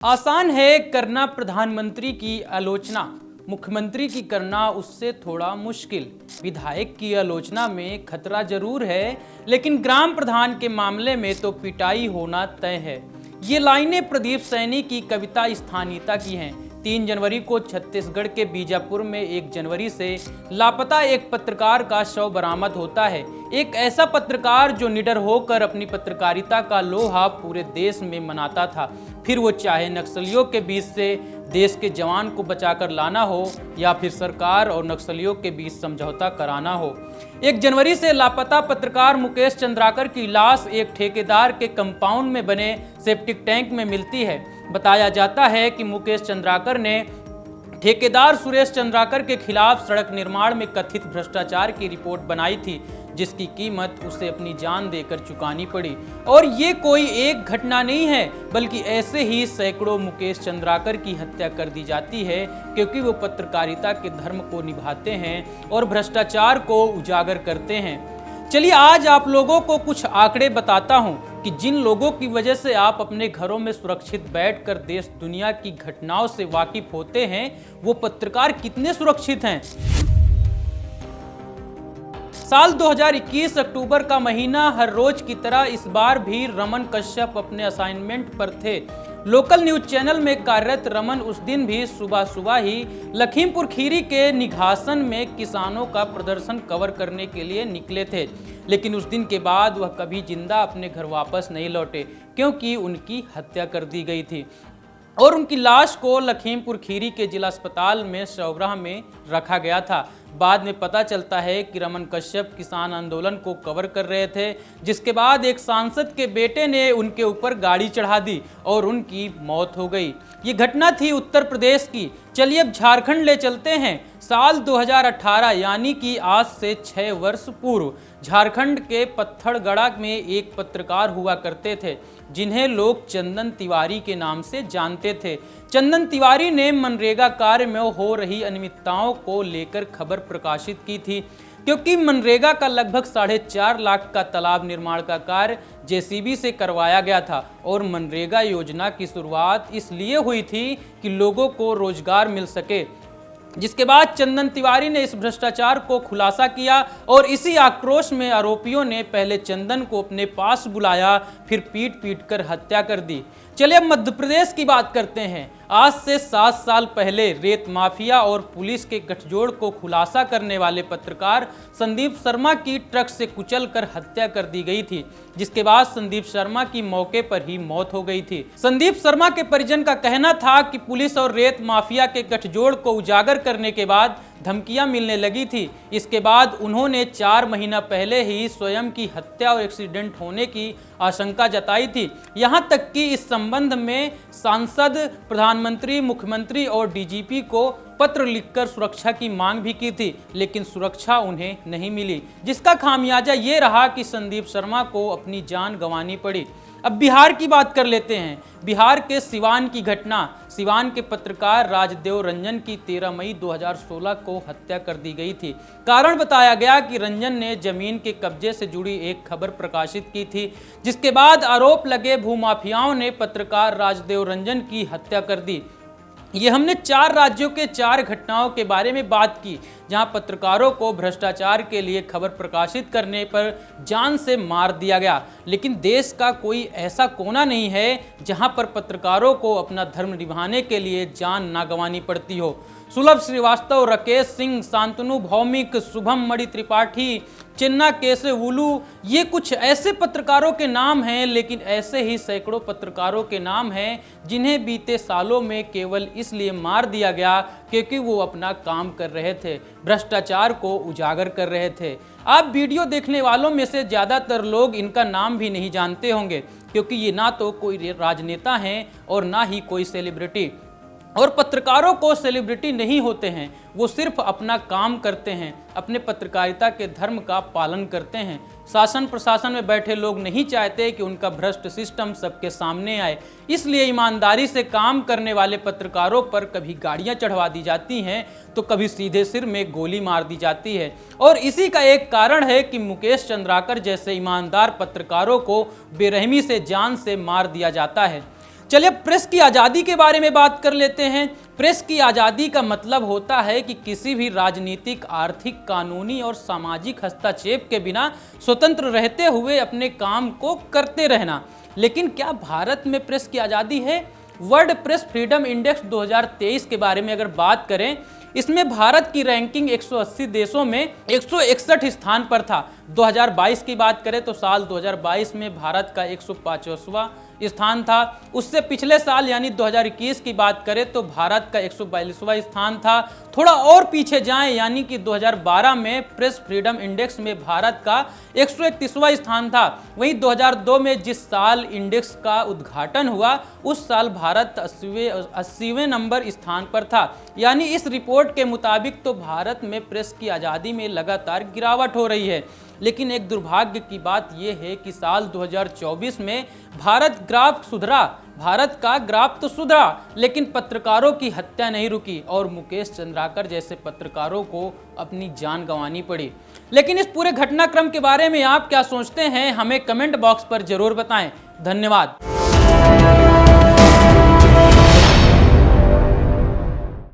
आसान है करना प्रधानमंत्री की आलोचना, मुख्यमंत्री की करना उससे थोड़ा मुश्किल। विधायक की आलोचना में खतरा जरूर है, लेकिन ग्राम प्रधान के मामले में तो पिटाई होना तय है। ये लाइनें प्रदीप सैनी की कविता स्थानीयता की हैं। 3 जनवरी को छत्तीसगढ़ के बीजापुर में 1 जनवरी से लापता एक पत्रकार का शव बरामद होता है। एक ऐसा पत्रकार जो निडर होकर अपनी पत्रकारिता का लोहा पूरे देश में मनाता था, फिर वो चाहे नक्सलियों के बीच से देश के जवान को बचाकर लाना हो या फिर सरकार और नक्सलियों के बीच समझौता कराना हो। 1 जनवरी से लापता पत्रकार मुकेश चंद्राकर की लाश एक ठेकेदार के कंपाउंड में बने सेप्टिक टैंक में मिलती है। बताया जाता है कि मुकेश चंद्राकर ने ठेकेदार सुरेश चंद्राकर के खिलाफ सड़क निर्माण में कथित भ्रष्टाचार की रिपोर्ट बनाई थी, जिसकी कीमत उसे अपनी जान देकर चुकानी पड़ी। और ये कोई एक घटना नहीं है, बल्कि ऐसे ही सैकड़ों मुकेश चंद्राकर की हत्या कर दी जाती है, क्योंकि वो पत्रकारिता के धर्म को निभाते हैं और भ्रष्टाचार को उजागर करते हैं। चलिए आज आप लोगों को कुछ आंकड़े बताता हूं कि जिन लोगों की वजह से आप अपने घरों में सुरक्षित बैठकर देश दुनिया की घटनाओं से वाकिफ होते हैं, वो पत्रकार कितने सुरक्षित हैं। साल 2021 अक्टूबर का महीना, हर रोज की तरह इस बार भी रमन कश्यप अपने असाइनमेंट पर थे। लोकल न्यूज चैनल में कार्यरत रमन उस दिन भी सुबह सुबह ही लखीमपुर खीरी के निघासन में किसानों का प्रदर्शन कवर करने के लिए निकले थे, लेकिन उस दिन के बाद वह कभी जिंदा अपने घर वापस नहीं लौटे, क्योंकि उनकी हत्या कर दी गई थी और उनकी लाश को लखीमपुर खीरी के जिला अस्पताल में शवगृह में रखा गया था। बाद में पता चलता है कि रमन कश्यप किसान आंदोलन को कवर कर रहे थे, जिसके बाद एक सांसद के बेटे ने उनके ऊपर गाड़ी चढ़ा दी और उनकी मौत हो गई। ये घटना थी उत्तर प्रदेश की। चलिए अब झारखंड ले चलते हैं। साल 2018 यानी कि आज से 6 वर्ष पूर्व झारखंड के पत्थड़गढ़ा में एक पत्रकार हुआ करते थे, जिन्हें लोग चंदन तिवारी के नाम से जानते थे। चंदन तिवारी ने मनरेगा कार्य में हो रही अनियमितताओं को लेकर खबर प्रकाशित की थी, क्योंकि मनरेगा का लगभग 4.5 लाख का तालाब निर्माण का कार्य जेसीबी से करवाया गया था और मनरेगा योजना की शुरुआत इसलिए हुई थी कि लोगों को रोजगार मिल सके। जिसके बाद चंदन तिवारी ने इस भ्रष्टाचार को खुलासा किया और इसी आक्रोश में आरोपियों ने पहले चंदन को अपने पास बुलाया, फिर पीट पीट कर हत्या कर दी। चलिए अब मध्य प्रदेश की बात करते हैं। आज से 7 साल पहले रेत माफिया और पुलिस के गठजोड़ को खुलासा करने वाले पत्रकार संदीप शर्मा की ट्रक से कुचलकर हत्या कर दी गई थी, जिसके बाद संदीप शर्मा की मौके पर ही मौत हो गई थी। संदीप शर्मा के परिजन का कहना था कि पुलिस और रेत माफिया के गठजोड़ को उजागर करने के बाद धमकियां मिलने लगी थी। इसके बाद उन्होंने 4 महीना पहले ही स्वयं की हत्या और एक्सीडेंट होने की आशंका जताई थी। यहां तक कि इस संबंध में सांसद, प्रधानमंत्री, मुख्यमंत्री और डीजीपी को पत्र लिखकर सुरक्षा की मांग भी की थी, लेकिन सुरक्षा उन्हें नहीं मिली, जिसका खामियाजा ये रहा कि संदीप शर्मा को अपनी जान गंवानी पड़ी। अब बिहार की बात कर लेते हैं। बिहार के सिवान की घटना। सिवान के पत्रकार राजदेव रंजन की 13 मई 2016 को हत्या कर दी गई थी। कारण बताया गया कि रंजन ने जमीन के कब्जे से जुड़ी एक खबर प्रकाशित की थी, जिसके बाद आरोप लगे भूमाफियाओं ने पत्रकार राजदेव रंजन की हत्या कर दी। ये हमने 4 राज्यों के 4 घटनाओं के बारे में बात की, जहां पत्रकारों को भ्रष्टाचार के लिए खबर प्रकाशित करने पर जान से मार दिया गया। लेकिन देश का कोई ऐसा कोना नहीं है जहां पर पत्रकारों को अपना धर्म निभाने के लिए जान ना गंवानी पड़ती हो। सुलभ श्रीवास्तव, राकेश सिंह, शांतनु भौमिक, शुभम मणि त्रिपाठी, चिन्ना केशवुलू, ये कुछ ऐसे पत्रकारों के नाम हैं, लेकिन ऐसे ही सैकड़ों पत्रकारों के नाम हैं जिन्हें बीते सालों में केवल इसलिए मार दिया गया क्योंकि वो अपना काम कर रहे थे, भ्रष्टाचार को उजागर कर रहे थे। आप वीडियो देखने वालों में से ज़्यादातर लोग इनका नाम भी नहीं जानते होंगे, क्योंकि ये ना तो कोई राजनेता हैं और ना ही कोई सेलिब्रिटी। और पत्रकारों को सेलिब्रिटी नहीं होते हैं, वो सिर्फ अपना काम करते हैं, अपने पत्रकारिता के धर्म का पालन करते हैं। शासन प्रशासन में बैठे लोग नहीं चाहते कि उनका भ्रष्ट सिस्टम सबके सामने आए, इसलिए ईमानदारी से काम करने वाले पत्रकारों पर कभी गाड़ियां चढ़वा दी जाती हैं तो कभी सीधे सिर में गोली मार दी जाती है। और इसी का एक कारण है कि मुकेश चंद्राकर जैसे ईमानदार पत्रकारों को बेरहमी से जान से मार दिया जाता है। चलिए प्रेस की आज़ादी के बारे में बात कर लेते हैं। प्रेस की आज़ादी का मतलब होता है कि किसी भी राजनीतिक, आर्थिक, कानूनी और सामाजिक हस्तक्षेप के बिना स्वतंत्र रहते हुए अपने काम को करते रहना। लेकिन क्या भारत में प्रेस की आज़ादी है? वर्ल्ड प्रेस फ्रीडम इंडेक्स 2023 के बारे में अगर बात करें, इसमें भारत की रैंकिंग 180 देशों में 161 स्थान पर था। 2022 की बात करें तो साल 2022 में भारत का 105वां स्थान था। उससे पिछले साल यानी 2021 की बात करें तो भारत का 142वां स्थान था। थोड़ा और पीछे जाएं यानी कि 2012 में प्रेस फ्रीडम इंडेक्स में भारत का 131वां स्थान था। वहीं 2002 में जिस साल इंडेक्स का उद्घाटन हुआ उस साल भारत 80वें नंबर स्थान पर था। यानी इस रिपोर्ट के मुताबिक तो भारत में प्रेस की आज़ादी में लगातार गिरावट हो रही है। लेकिन एक दुर्भाग्य की बात यह है कि साल 2024 में भारत का ग्राफ तो सुधरा, लेकिन पत्रकारों की हत्या नहीं रुकी और मुकेश चंद्राकर जैसे पत्रकारों को अपनी जान गंवानी पड़ी। लेकिन इस पूरे घटनाक्रम के बारे में आप क्या सोचते हैं, हमें कमेंट बॉक्स पर जरूर बताएं। धन्यवाद।